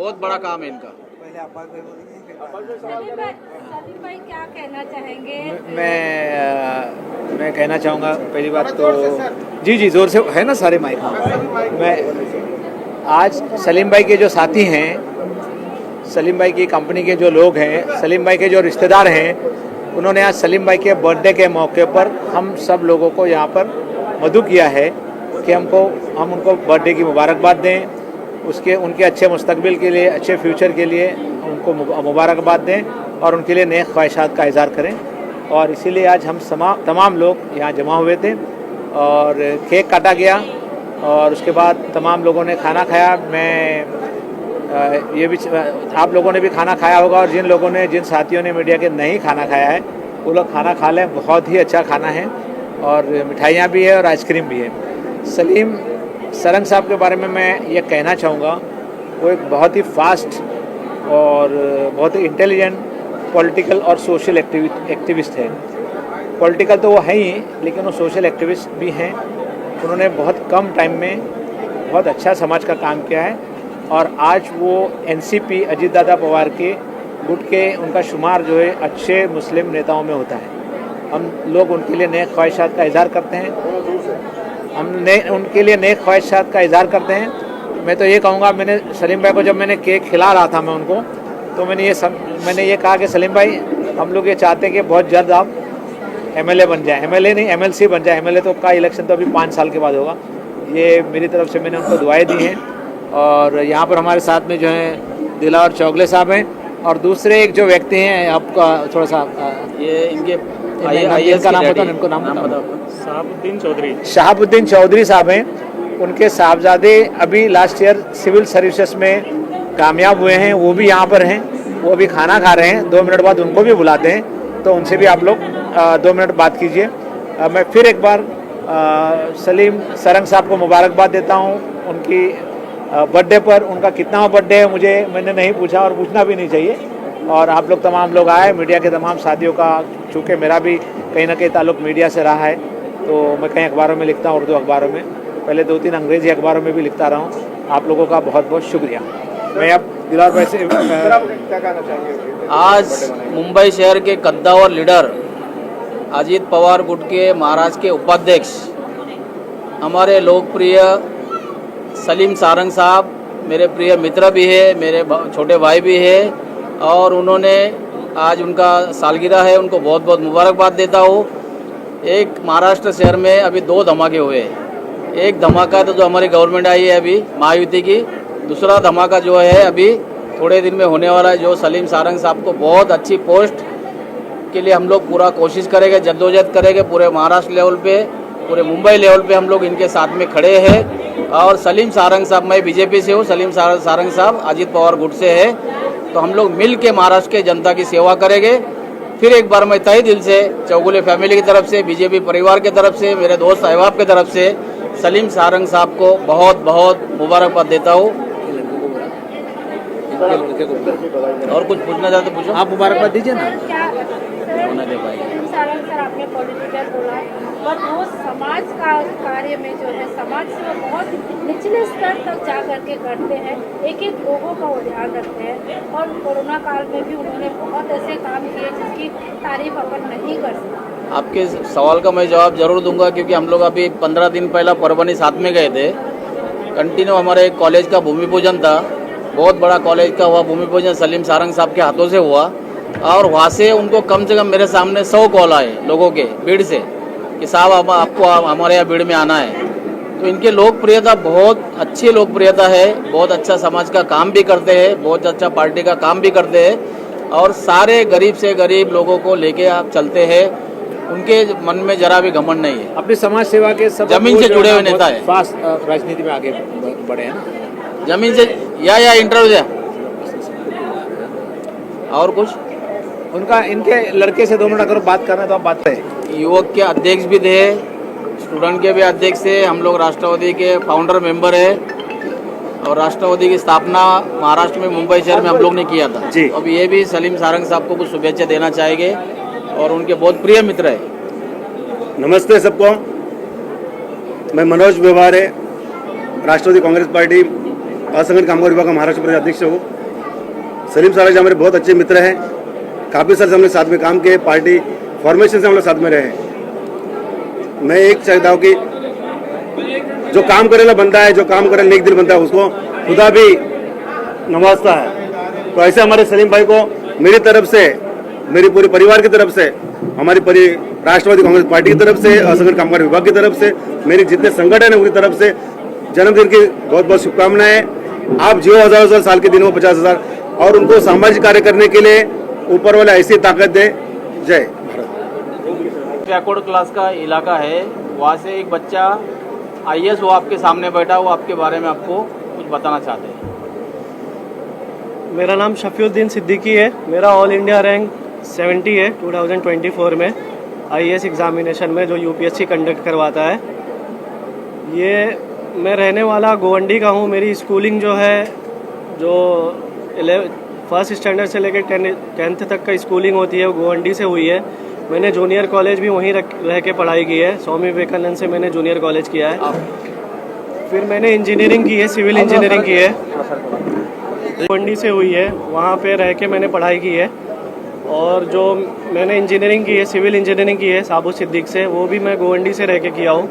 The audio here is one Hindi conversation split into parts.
बहुत बड़ा काम है इनका। सलीम भाई क्या कहना चाहेंगे? मैं कहना चाहूँगा, पहली बात तो जी जोर से है ना सारे माइक। मैं आज सलीम भाई के जो साथी हैं, सलीम भाई की कंपनी के जो लोग हैं, सलीम भाई के जो रिश्तेदार हैं, उन्होंने आज सलीम भाई के बर्थडे के मौके पर हम सब लोगों को यहाँ पर मदऊ किया है कि हम उनको बर्थडे की मुबारकबाद दें, उनके अच्छे मुस्तकबिल के लिए, अच्छे फ्यूचर के लिए उनको मुबारकबाद दें और उनके लिए नेक ख्वाहिशात का इज़हार करें। और इसीलिए आज हम तमाम लोग यहाँ जमा हुए थे और केक काटा गया और उसके बाद तमाम लोगों ने खाना खाया। ये भी आप लोगों ने भी खाना खाया होगा और जिन साथियों ने मीडिया के नहीं खाना खाया है वो लोग खाना खा लें। बहुत ही अच्छा खाना है और मिठाइयाँ भी है और आइसक्रीम भी है। सलीम सरंग साहब के बारे में मैं ये कहना चाहूँगा, वो एक बहुत ही फास्ट और बहुत ही इंटेलिजेंट पॉलिटिकल और सोशल एक्टिविस्ट है। पॉलिटिकल तो वो है ही, लेकिन वो सोशल एक्टिविस्ट भी हैं। उन्होंने बहुत कम टाइम में बहुत अच्छा समाज का काम किया है और आज वो एनसीपी अजीत दादा पवार के गुट के उनका शुमार जो है अच्छे मुस्लिम नेताओं में होता है। हम लोग उनके लिए नेक ख्वाहिशात का इज़हार करते हैं। उनके लिए नेक ख्वाहिशात का इज़हार करते हैं। मैं तो ये कहूँगा, मैंने सलीम भाई को जब मैंने केक खिला रहा था मैं उनको, तो मैंने ये कहा कि सलीम भाई, हम लोग ये चाहते हैं कि बहुत जल्द आप एमएलए बन जाए, एमएलए नहीं एमएलसी बन जाए। एमएलए तो का इलेक्शन तो अभी 5 साल के बाद होगा। ये मेरी तरफ से मैंने उनको दुआएं दी हैं। और यहाँ पर हमारे साथ में जो है दिलावर चौगले साहब हैं और दूसरे एक जो व्यक्ति हैं, आपका थोड़ा सा ये इनके इनका नाम बताओ, इनको नाम बताओ। शहाबुद्दीन चौधरी साहब हैं। उनके साहबजादे अभी लास्ट ईयर सिविल सर्विसेज में कामयाब हुए हैं, वो भी यहाँ पर हैं। वो अभी खाना खा रहे हैं। 2 मिनट बाद उनको भी बुलाते हैं, तो उनसे भी आप लोग 2 मिनट बात कीजिए। मैं फिर एक बार सलीम सरंग साहब को मुबारकबाद देता हूँ उनकी बर्थडे पर। उनका कितना बर्थडे है मैंने नहीं पूछा और पूछना भी नहीं चाहिए। और आप लोग तमाम लोग आए, मीडिया के तमाम साथियों का, चूँकि मेरा भी कहीं ना कहीं ताल्लुक़ मीडिया से रहा है, तो मैं कहीं अखबारों में लिखता हूँ, उर्दू अखबारों में, पहले 2-3 अंग्रेज़ी अखबारों में भी लिखता रहा हूँ। आप लोगों का बहुत बहुत शुक्रिया। मैं अब दिलावर भाई से क्या कहना चाहिए? आज मुंबई शहर के कद्दावर लीडर अजीत पवार गुट के महाराष्ट्र के उपाध्यक्ष हमारे लोकप्रिय सलीम सारंग साहब मेरे प्रिय मित्र भी है, मेरे छोटे भाई भी है और उन्होंने आज उनका सालगिरह है, उनको बहुत बहुत मुबारकबाद देता हूँ। एक महाराष्ट्र शहर में अभी 2 धमाके हुए। एक धमाका तो जो हमारी गवर्नमेंट आई है अभी महायुति की, दूसरा धमाका जो है अभी थोड़े दिन में होने वाला है, जो सलीम सारंग साहब को बहुत अच्छी पोस्ट के लिए हम लोग पूरा कोशिश करेंगे, जद्दोजहद करेंगे। पूरे महाराष्ट्र लेवल पे, पूरे मुंबई लेवल पे हम लोग इनके साथ में खड़े हैं। और सलीम सारंग साहब, मैं बीजेपी से हूँ, सलीम सारंग साहब अजीत पवार गुट से है, तो हम लोग मिल के महाराष्ट्र के जनता की सेवा करेंगे। फिर एक बार मैं तहे दिल से चौगुले फैमिली की तरफ से, बीजेपी परिवार की तरफ से, मेरे दोस्त अहबाब की तरफ से सलीम सारंग साहब को बहुत बहुत मुबारकबाद देता हूँ। और कुछ पूछना चाहते पूछो। आप मुबारकबाद दीजिए ना। होना दे भाई। सर आपने पॉलिटिकल बोला, और वो समाज का कार्य में जो है, समाज से वो बहुत निचले स्तर तक जा करके करते हैं, एक एक लोगों का वो ध्यान रखते हैं। और कोरोना काल में भी उन्होंने बहुत ऐसे काम किए जिसकी तारीफ अपन नहीं कर सकते। आपके सवाल का मैं जवाब जरूर दूंगा, क्योंकि हम लोग अभी 15 दिन पहला परभनी साथ में गए थे। कंटिन्यू हमारे कॉलेज का भूमि पूजन था, बहुत बड़ा कॉलेज का हुआ भूमि पूजन, सलीम सारंग साहब के हाथों से हुआ। और वहाँ से उनको कम से कम मेरे सामने 100 कॉल आए लोगों के भीड़ से कि साहब आपको हमारे यहाँ भीड़ में आना है। तो इनके लोकप्रियता बहुत अच्छी लोकप्रियता है, बहुत अच्छा समाज का काम भी करते हैं, बहुत अच्छा पार्टी का काम भी करते हैं और सारे गरीब से गरीब लोगों को लेके आप चलते हैं। उनके मन में जरा भी घमंड नहीं है। अपनी समाज सेवा के सब जमीन से जुड़े हुए नेता है, फास्ट राजनीति में आगे बढ़े हैं ना, जमीन से। या इंटरव्यू दिया और कुछ उनका, इनके लड़के से 2 मिनट अगर बात करना है तो आप बात करें। युवक के अध्यक्ष भी थे, स्टूडेंट के भी अध्यक्ष थे। हम लोग राष्ट्रवादी के फाउंडर मेंबर है और राष्ट्रवादी की स्थापना महाराष्ट्र में मुंबई शहर में हम लोग ने किया था। अब ये भी सलीम सारंग साहब को कुछ शुभेच्छा देना चाहेंगे और उनके बहुत प्रिय मित्र है। नमस्ते सबको, मैं मनोज व्यवहारे, राष्ट्रवादी कांग्रेस पार्टी असंगठित कामगार विभाग का महाराष्ट्र प्रदेश अध्यक्ष हूँ। सलीम सारंग जी हमारे बहुत अच्छे मित्र हैं, काफ़ी साल से हमने साथ में काम किए, पार्टी फॉर्मेशन से हम लोग साथ में रहे हैं। मैं एक चाहता हूँ कि जो काम करेला बनता है, जो काम करेला नेक दिल बनता है, उसको खुदा भी नवाजता है। तो ऐसे हमारे सलीम भाई को मेरी तरफ से, मेरी पूरे परिवार की तरफ से, हमारी पूरी राष्ट्रवादी कांग्रेस पार्टी की तरफ से, असंगठित कामगार विभाग की तरफ से, मेरी जितने संगठन है उनकी तरफ से जन्मदिन की बहुत बहुत शुभकामनाएं। आप जियो हज़ारों साल के दिनों 50,000 और उनको सामाजिक कार्य करने के लिए ऊपर वाला ऐसी ताकत दे। जय भारत। बैकवर्ड क्लास का इलाका है, वहाँ से एक बच्चा IAS वो आपके सामने बैठा, वो आपके बारे में आपको कुछ बताना चाहते हैं। मेरा नाम शफीउद्दीन सिद्दीकी है। मेरा ऑल इंडिया रैंक 70 है 2024 में IAS एग्जामिनेशन में, जो UPSC कंडक्ट करवाता है। ये मैं रहने वाला गोवंडी का हूँ। मेरी स्कूलिंग जो है, जो 1st स्टैंडर्ड से लेकर 10th तक का स्कूलिंग होती है, वो गोवंडी से हुई है। मैंने जूनियर कॉलेज भी वहीं रह के पढ़ाई की है। स्वामी विवेकानंद से मैंने जूनियर कॉलेज किया है। फिर मैंने इंजीनियरिंग की है, सिविल इंजीनियरिंग की है, गोवंडी से हुई है। वहाँ पे रह के मैंने पढ़ाई की है। और जो मैंने इंजीनियरिंग की है, सिविल इंजीनियरिंग की है साबू सिद्दीक से, वो भी मैं गोवंडी से रह के किया हूँ।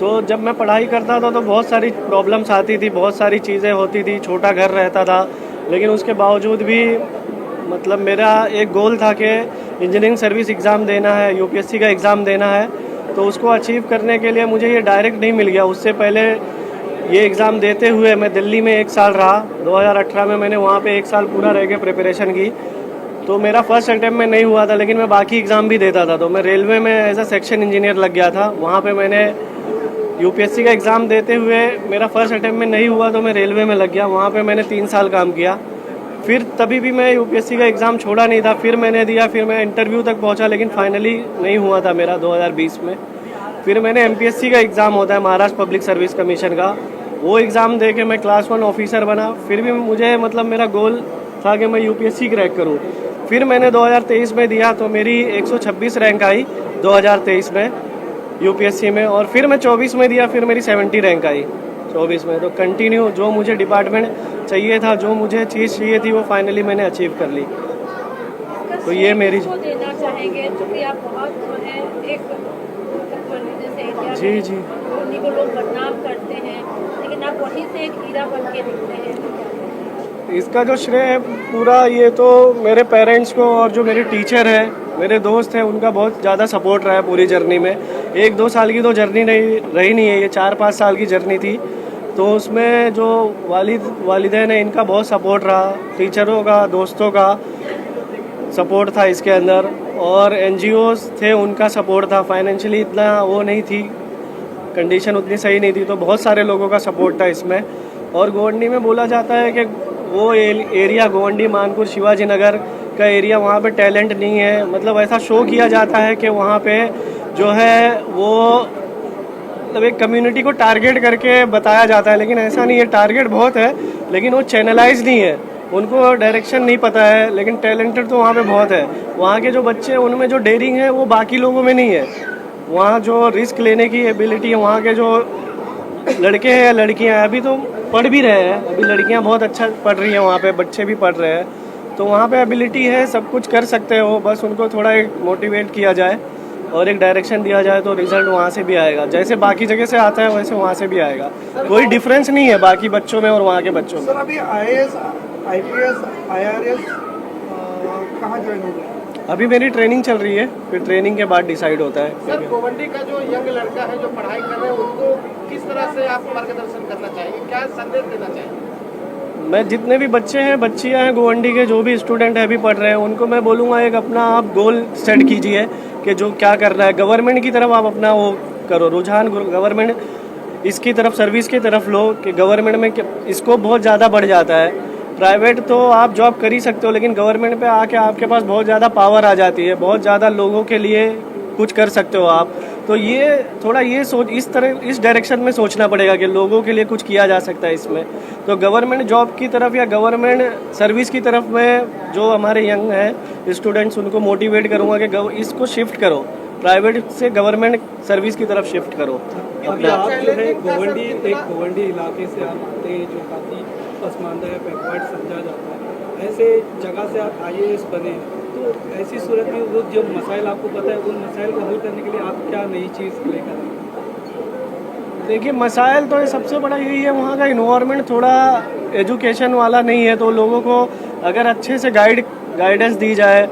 तो जब मैं पढ़ाई करता था तो बहुत सारी प्रॉब्लम्स आती थी, बहुत सारी चीज़ें होती थी, छोटा घर रहता था, लेकिन उसके बावजूद भी मतलब मेरा एक गोल था कि इंजीनियरिंग सर्विस एग्ज़ाम देना है, UPSC का एग्ज़ाम देना है। तो उसको अचीव करने के लिए मुझे ये डायरेक्ट नहीं मिल गया। उससे पहले ये एग्ज़ाम देते हुए मैं दिल्ली में 1 साल रहा। 2018 में मैंने वहाँ पे 1 साल पूरा रह के प्रिपरेशन की। तो मेरा फर्स्ट अटैम्प्ट में नहीं हुआ था, लेकिन मैं बाकी एग्ज़ाम भी देता था। तो मैं रेलवे में एज अ सेक्शन इंजीनियर लग गया था। वहाँ पे मैंने UPSC का एग्ज़ाम देते हुए मेरा फर्स्ट अटैम्प्ट में नहीं हुआ, तो मैं रेलवे में लग गया। वहाँ पे मैंने 3 साल काम किया। फिर तभी भी मैं UPSC का एग्ज़ाम छोड़ा नहीं था, फिर मैंने दिया, फिर मैं इंटरव्यू तक पहुँचा, लेकिन फाइनली नहीं हुआ था मेरा 2020 में। फिर मैंने MPSC का एग्ज़ाम होता है, महाराष्ट्र पब्लिक सर्विस कमीशन का, वो एग्ज़ाम दे के मैं क्लास 1 ऑफिसर बना। फिर भी मुझे मतलब मेरा गोल था कि मैं UPSC क्रैक करूँ। फिर मैंने 2023 में दिया तो मेरी 126 रैंक आई 2023 में UPSC में। और फिर मैं 24 में दिया, फिर मेरी 70 रैंक आई 24 में। तो कंटिन्यू जो मुझे डिपार्टमेंट चाहिए था, जो मुझे चीज़ चाहिए थी, वो फाइनली मैंने अचीव कर ली। तो ये मेरी देना चाहेंगे, क्योंकि आप बहुत जो है एक जी जी उन्हीं को लोग बदनाम करते हैं, लेकिन आप वहीं से एक हीरा बन के निकले हैं। इसका जो श्रेय है पूरा, ये तो मेरे पेरेंट्स को और जो मेरे टीचर हैं, मेरे दोस्त हैं, उनका बहुत ज़्यादा सपोर्ट रहा है पूरी जर्नी में। 1-2 साल की तो जर्नी नहीं रही नहीं है, ये 4-5 साल की जर्नी थी। तो उसमें जो वालिदैन है, इनका बहुत सपोर्ट रहा, टीचरों का, दोस्तों का सपोर्ट था इसके अंदर, और NGOs थे, उनका सपोर्ट था। फाइनेंशियली इतना वो नहीं थी, कंडीशन उतनी सही नहीं थी, तो बहुत सारे लोगों का सपोर्ट था इसमें। और गोवंडी में बोला जाता है कि वो एरिया गोवंडी, मानपुर, शिवाजी नगर का एरिया, वहाँ पे टैलेंट नहीं है। मतलब ऐसा शो किया जाता है कि वहाँ पे जो है वो मतलब एक कम्युनिटी को टारगेट करके बताया जाता है, लेकिन ऐसा नहीं है। टारगेट बहुत है, लेकिन वो चैनलाइज नहीं है, उनको डायरेक्शन नहीं पता है। लेकिन टैलेंटेड तो वहाँ पे बहुत है। वहाँ के जो बच्चे हैं, उनमें जो डेयरिंग है वो बाकी लोगों में नहीं है। वहाँ जो रिस्क लेने की एबिलिटी है, वहाँ के जो लड़के हैं या लड़कियाँ हैं, अभी तो पढ़ भी रहे हैं, अभी लड़कियाँ बहुत अच्छा पढ़ रही हैं वहाँ पे, बच्चे भी पढ़ रहे हैं। तो वहाँ पे एबिलिटी है, सब कुछ कर सकते हो, बस उनको थोड़ा एक मोटिवेट किया जाए और एक डायरेक्शन दिया जाए, तो रिजल्ट वहाँ से भी आएगा। जैसे बाकी जगह से आता है, वैसे वहाँ से भी आएगा। कोई डिफरेंस नहीं है बाकी बच्चों में और वहाँ के बच्चों में। सर, अभी IAS, IPS, IRS कहाँ ज्वाइन हो गए? अभी मेरी ट्रेनिंग चल रही है, फिर ट्रेनिंग के बाद डिसाइड होता है। सर, गोवंडी का जो यंग लड़का है जो पढ़ाई कर रहे हैं, उनको किस तरह से आप मार्गदर्शन करना चाहेंगे, क्या संदेश देना चाहेंगे? मैं जितने भी बच्चे हैं, बच्चियां हैं गोवंडी के, जो भी स्टूडेंट है अभी पढ़ रहे हैं, उनको मैं बोलूँगा एक अपना आप गोल सेट कीजिए कि जो क्या करना है। गवर्नमेंट की तरफ आप अपना वो करो, रुझान गवर्नमेंट इसकी तरफ, सर्विस की तरफ लो, कि गवर्नमेंट में स्कोप बहुत ज़्यादा बढ़ जाता है। प्राइवेट तो आप जॉब कर ही सकते हो, लेकिन गवर्नमेंट पे आके आपके पास बहुत ज़्यादा पावर आ जाती है, बहुत ज़्यादा लोगों के लिए कुछ कर सकते हो आप। तो ये थोड़ा ये सोच, इस डायरेक्शन में सोचना पड़ेगा कि लोगों के लिए कुछ किया जा सकता है इसमें। तो गवर्नमेंट जॉब की तरफ या गवर्नमेंट सर्विस की तरफ में जो हमारे यंग हैं स्टूडेंट्स, उनको मोटिवेट करूँगा कि इसको शिफ्ट करो, प्राइवेट से गवर्नमेंट सर्विस की तरफ शिफ्ट करो। अभी आप जो है गोवंडी इलाके से आते हैं, जो काफ़ी पसमानदा है, बैकवर्ड समझा जाता है। ऐसे जगह से आप IAS बने, तो ऐसी सूरत में वो जो मसाइल आपको पता है उन मसाइल को हल करने के लिए आप क्या नई चीज़ लेकर आए? देखिए, मसाइल तो ये सबसे बड़ा यही है, वहाँ का इन्वायरमेंट थोड़ा एजुकेशन वाला नहीं है, तो लोगों को अगर अच्छे से गाइडेंस दी जाए,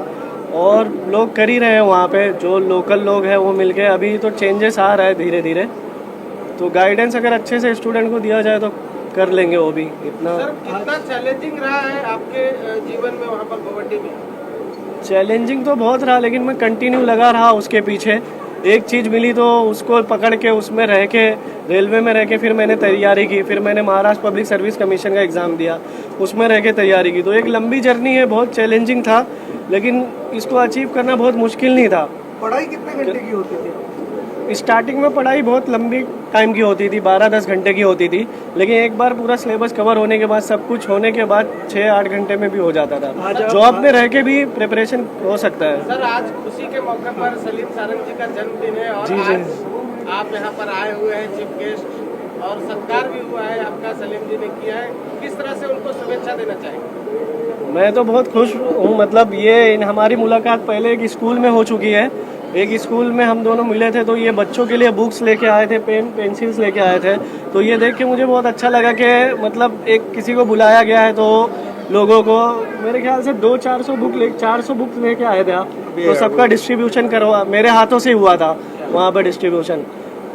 और लोग कर ही रहे हैं वहाँ पे, जो लोकल लोग हैं वो मिलके, अभी तो चेंजेस आ रहा है धीरे धीरे, तो गाइडेंस अगर अच्छे से स्टूडेंट को दिया जाए तो कर लेंगे वो भी। इतना सर कितना चैलेंजिंग रहा है आपके जीवन में वहाँ पर गोवंडी में? चैलेंजिंग तो बहुत रहा, लेकिन मैं कंटिन्यू लगा रहा उसके पीछे। एक चीज़ मिली तो उसको पकड़ के उसमें रह के, रेलवे में रह के फिर मैंने तैयारी की, फिर मैंने महाराष्ट्र पब्लिक सर्विस कमीशन का एग्ज़ाम दिया, उसमें रह के तैयारी की। तो एक लंबी जर्नी है, बहुत चैलेंजिंग था, लेकिन इसको अचीव करना बहुत मुश्किल नहीं था। पढ़ाई कितने घंटे की होती थी? स्टार्टिंग में पढ़ाई बहुत लंबी टाइम की होती थी, 12-10 घंटे की होती थी, लेकिन एक बार पूरा सिलेबस कवर होने के बाद, सब कुछ होने के बाद 6-8 घंटे में भी हो जाता था। जॉब में रह के भी प्रिपरेशन हो सकता है। सर आज खुशी के मौके पर सलीम सारंग जी का जन्मदिन है, और जी, आज आप यहाँ पर आए हुए हैं चीफ गेस्ट, और सत्कार भी हुआ है आपका, सलीम जी ने किया है, किस तरह से उनको शुभेच्छा देना चाहेंगे? मैं तो बहुत खुश हूँ, मतलब ये हमारी मुलाकात पहले एक स्कूल में हो चुकी है। एक स्कूल में हम दोनों मिले थे, तो ये बच्चों के लिए बुक्स लेके आए थे, पेंसिल्स लेके आए थे, तो ये देख के मुझे बहुत अच्छा लगा कि मतलब एक किसी को बुलाया गया है, तो लोगों को मेरे ख्याल से 400 बुक लेके आए थे आप, तो सबका डिस्ट्रीब्यूशन करवा मेरे हाथों से हुआ था वहाँ पर डिस्ट्रीब्यूशन।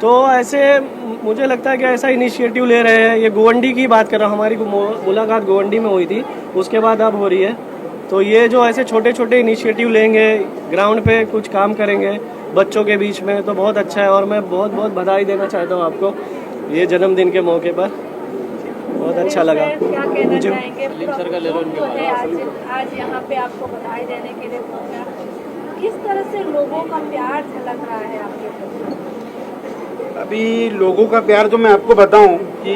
तो ऐसे मुझे लगता है कि ऐसा इनिशिएटिव ले रहे हैं। ये गोवंडी की बात कर रहा हूँ, हमारी मुलाकात गोवंडी में हुई थी, उसके बाद अब हो रही है। तो ये जो ऐसे छोटे छोटे इनिशिएटिव लेंगे, ग्राउंड पे कुछ काम करेंगे बच्चों के बीच में, तो बहुत अच्छा है, और मैं बहुत बहुत बधाई देना चाहता हूँ आपको ये जन्मदिन के मौके पर। बहुत अच्छा लगा क्या कहना चाहेंगे? सर का ले लो इनके जो है आज यहाँ पे आपको बधाई देने के लिए पहुँचा, किस तरह से लोगों का प्यार झलक रहा है आपके प्रति? अभी लोगों का प्यार तो मैं आपको बताऊं कि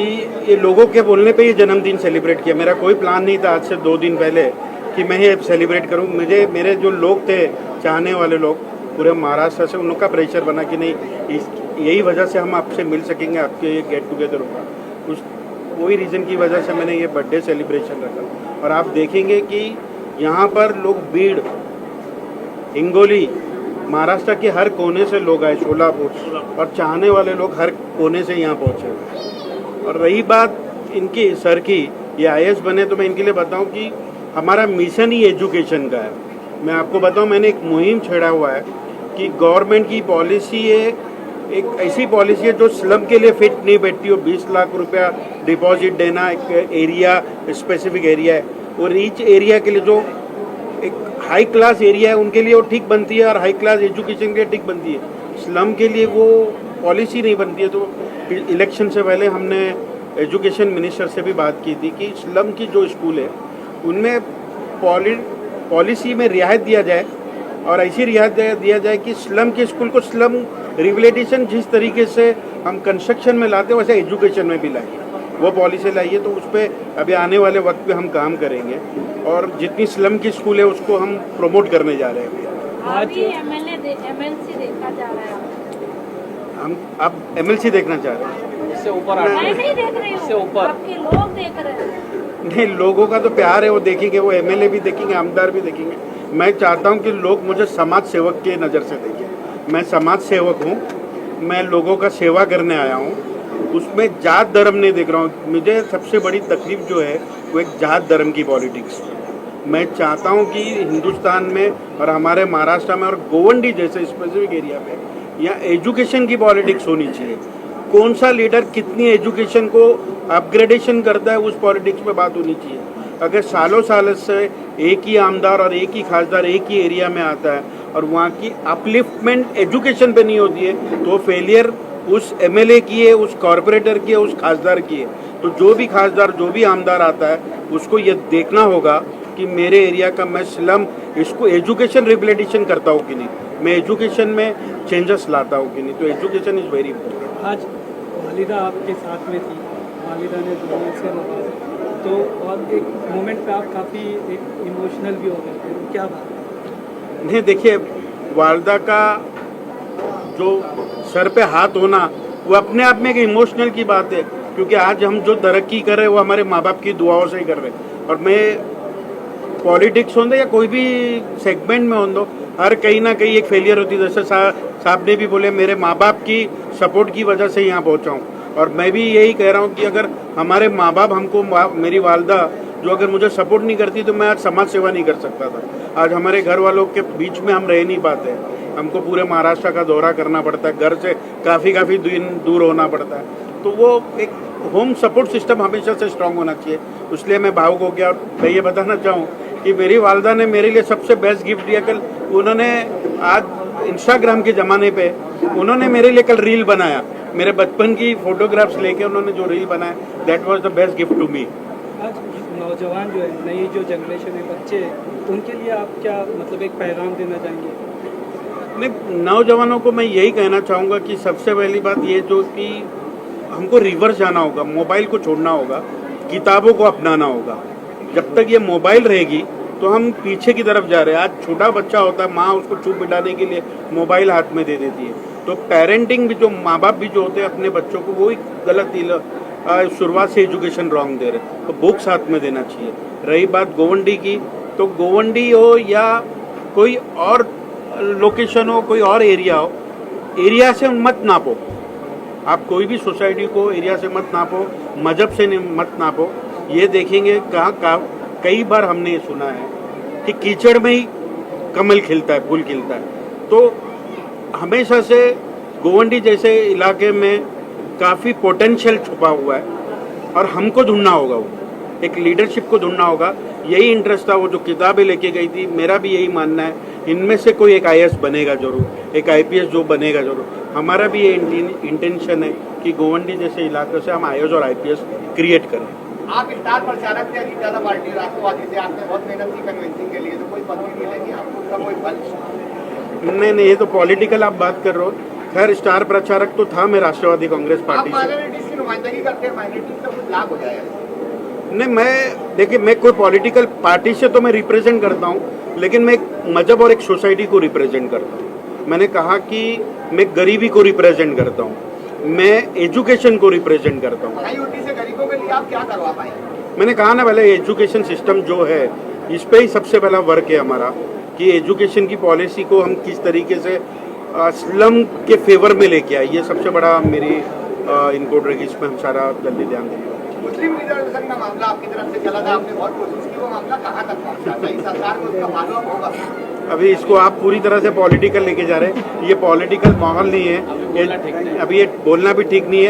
ये लोगों के बोलने पे ये जन्मदिन सेलिब्रेट किया। मेरा कोई प्लान नहीं था आज से 2 दिन पहले कि मैं ये सेलिब्रेट करूं। मेरे जो लोग थे, चाहने वाले लोग पूरे महाराष्ट्र से, उनका प्रेशर बना कि नहीं, यही वजह से हम आपसे मिल सकेंगे, आपके ये गेट टुगेदर होगा। उस वही रीज़न की वजह से मैंने ये बर्थडे सेलिब्रेशन रखा। और आप देखेंगे कि यहाँ पर लोग बीड़, हिंगोली, महाराष्ट्र के हर कोने से लोग आए, सोलापुर, और चाहने वाले लोग हर कोने से यहाँ पहुँचे। और रही बात इनकी सर की, ये IAS बने, तो मैं इनके लिए बताऊँ कि हमारा मिशन ही एजुकेशन का है। मैं आपको बताऊँ, मैंने एक मुहिम छेड़ा हुआ है कि गवर्नमेंट की पॉलिसी है, एक ऐसी पॉलिसी है जो स्लम के लिए फिट नहीं बैठती हो। 20 लाख रुपया डिपॉजिट देना, एक एरिया, स्पेसिफिक एरिया है, और रीच एरिया के लिए जो एक हाई क्लास एरिया है उनके लिए वो ठीक बनती है, और हाई क्लास एजुकेशन के लिए ठीक बनती है। स्लम के लिए वो पॉलिसी नहीं बनती है। तो इलेक्शन से पहले हमने एजुकेशन मिनिस्टर से भी बात की थी कि स्लम की जो स्कूल है उनमें पॉलिसी में रियायत दिया जाए, और ऐसी रियायत दिया जाए कि स्लम के स्कूल को स्लम रिवेलिटेशन जिस तरीके से हम कंस्ट्रक्शन में लाते हैं वैसे एजुकेशन में भी लाइए, वो पॉलिसी लाइए। तो उस पर अभी आने वाले वक्त पे हम काम करेंगे, और जितनी स्लम की स्कूल है उसको हम प्रमोट करने जा रहे हैं। अभी MLC देखा जा रहा है, हम अब MLC देखना चाह रहे हैं। इससे ऊपर मैं नहीं देख रही इससे हूँ, ऊपर आपके लोग देख रहे हैं। नहीं, लोगों का तो प्यार है, वो देखेंगे, वो MLA भी देखेंगे, आमदार भी देखेंगे। मैं चाहता हूं कि लोग मुझे समाज सेवक के नज़र से देखें। मैं समाज सेवक हूं, मैं लोगों का सेवा करने आया हूं, उसमें जात धर्म नहीं देख रहा हूं। मुझे सबसे बड़ी तकलीफ जो है वो एक जात धर्म की पॉलिटिक्स। मैं चाहता हूं कि हिंदुस्तान में और हमारे महाराष्ट्र में और गोवंडी जैसे स्पेसिफिक एरिया में यहाँ एजुकेशन की पॉलिटिक्स होनी चाहिए। कौन सा लीडर कितनी एजुकेशन को अपग्रेडेशन करता है, उस पॉलिटिक्स में बात होनी चाहिए। अगर सालों साल से एक ही आमदार और एक ही खासदार एक ही एरिया में आता है और वहाँ की अपलिफ्टमेंट एजुकेशन पे नहीं होती है, तो फेलियर उस MLA की है, उस कॉरपोरेटर की है, उस खासदार की है। तो जो भी खासदार, जो भी आमदार आता है, उसको ये देखना होगा कि मेरे एरिया का मैं स्लम, इसको एजुकेशन रिहेबिलिटेशन करता हूँ कि नहीं, मैं एजुकेशन में चेंजेस लाता हूँ कि नहीं। तो एजुकेशन इज़ वेरी इंपॉर्टेंट। आज वालिदा आपके साथ में थी, वालिदा ने दुआ से नवाजा, तो और एक मोमेंट पे आप काफ़ी एक इमोशनल भी हो गए थे, क्या बात? नहीं, देखिए, वालिदा का जो सर पे हाथ होना वो अपने आप में एक इमोशनल की बात है, क्योंकि आज हम जो तरक्की कर रहे हैं वो हमारे माँ बाप की दुआओं से ही कर रहे हैं। और मैं पॉलिटिक्स होंगे या कोई भी सेगमेंट में होंगे, हर कहीं ना कहीं एक फेलियर होती है। जैसे साहब ने भी बोले, मेरे माँ बाप की सपोर्ट की वजह से यहाँ पहुँचा हूँ, और मैं भी यही कह रहा हूँ कि अगर हमारे माँ बाप हमको, मेरी वालदा जो अगर मुझे सपोर्ट नहीं करती तो मैं आज समाज सेवा नहीं कर सकता था। आज हमारे घर वालों के बीच में हम रह नहीं पाते, हमको पूरे महाराष्ट्र का दौरा करना पड़ता है, घर से काफ़ी दूर होना पड़ता है। तो वो एक होम सपोर्ट सिस्टम हमेशा से स्ट्रांग होना चाहिए, इसलिए मैं भावुक हो गया। और मैं ये बताना चाहूँ कि मेरी वालदा ने मेरे लिए सबसे बेस्ट गिफ्ट दिया। कल उन्होंने, आज इंस्टाग्राम के ज़माने पे उन्होंने मेरे लिए कल रील बनाया, मेरे बचपन की फोटोग्राफ्स लेके उन्होंने जो रील बनाया, that was the best gift to me. आज नौजवान जो है, नई जो जनरेशन है, बच्चे, उनके लिए आप क्या मतलब एक पैगाम देना चाहेंगे? नहीं, नौजवानों को मैं यही कहना चाहूँगा कि सबसे पहली बात ये जो कि हमको रिवर्स जाना होगा, मोबाइल को छोड़ना होगा, किताबों को अपनाना होगा। जब तक ये मोबाइल रहेगी तो हम पीछे की तरफ जा रहे हैं। आज छोटा बच्चा होता है, माँ उसको चुप बिठाने के लिए मोबाइल हाथ में दे देती है। तो पेरेंटिंग भी, जो माँ बाप भी जो होते हैं अपने बच्चों को, वो ही गलत शुरुआत से एजुकेशन रॉन्ग दे रहे, तो बुक्स हाथ में देना चाहिए। रही बात गोवंडी की, तो गोवंडी हो या कोई और लोकेशन हो, कोई और एरिया हो, एरिया से मत नापो। आप कोई भी सोसाइटी को एरिया से मत नापो, मजहब से मत नापो। ये देखेंगे कहाँ कई बार हमने ये सुना है कि कीचड़ में ही कमल खिलता है, फूल खिलता है। तो हमेशा से गोवंडी जैसे इलाके में काफ़ी पोटेंशियल छुपा हुआ है, और हमको ढूंढना होगा, वो एक लीडरशिप को ढूंढना होगा। यही इंटरेस्ट था, वो जो किताबें लेके गई थी, मेरा भी यही मानना है, इनमें से कोई एक IAS बनेगा जरूर, एक IPS जो बनेगा जरूर। हमारा भी ये इंटेंशन है कि गोवंडी जैसे इलाकों से हम IAS और IPS क्रिएट करें। आप स्टार प्रचारक थे अजीत दादा पार्टी राष्ट्रवादी से, आपने बहुत मेहनत की कन्विंसिंग के लिए, तो कोई पदवी मिलेगी आपको, उसका कोई फल? नहीं, ये तो पॉलिटिकल आप बात कर रहे हो। खैर, स्टार प्रचारक तो था मैं राष्ट्रवादी कांग्रेस पार्टी से। माइनॉरिटीज की नुमाइंदगी करते हैं, माइनॉरिटीज का कुछ लाभ हो जाएगा? नहीं, देखिए, मैं कोई पॉलिटिकल पार्टी से तो मैं रिप्रेजेंट करता हूँ, लेकिन मैं एक मजहब और एक सोसाइटी को रिप्रेजेंट करता हूँ। मैंने कहा कि मैं गरीबी को रिप्रेजेंट करता हूँ, मैं एजुकेशन को रिप्रेजेंट करता हूँ। IOT से गरीबों के लिए आप क्या करवा पाए? मैंने कहा ना पहले, एजुकेशन सिस्टम जो है, इस पे ही सबसे पहला वर्क है हमारा, कि एजुकेशन की पॉलिसी को हम किस तरीके से स्लम के फेवर में लेके आए। ये सबसे बड़ा मेरी इनपुट रहेगी, इसमें हम सारा जल्दी ध्यान देंगे। मुस्लिम रिजर्वेशन का मामला आपकी तरफ से चला था, आपने बहुत कोशिश की, वो मामला कहाँ तक पहुँचा? नई सरकार में उसका फॉलोअप होगा? अभी इसको आप पूरी तरह से पॉलिटिकल लेके जा रहे हैं, ये पॉलिटिकल माहौल नहीं है, अभी ये बोलना भी ठीक नहीं है।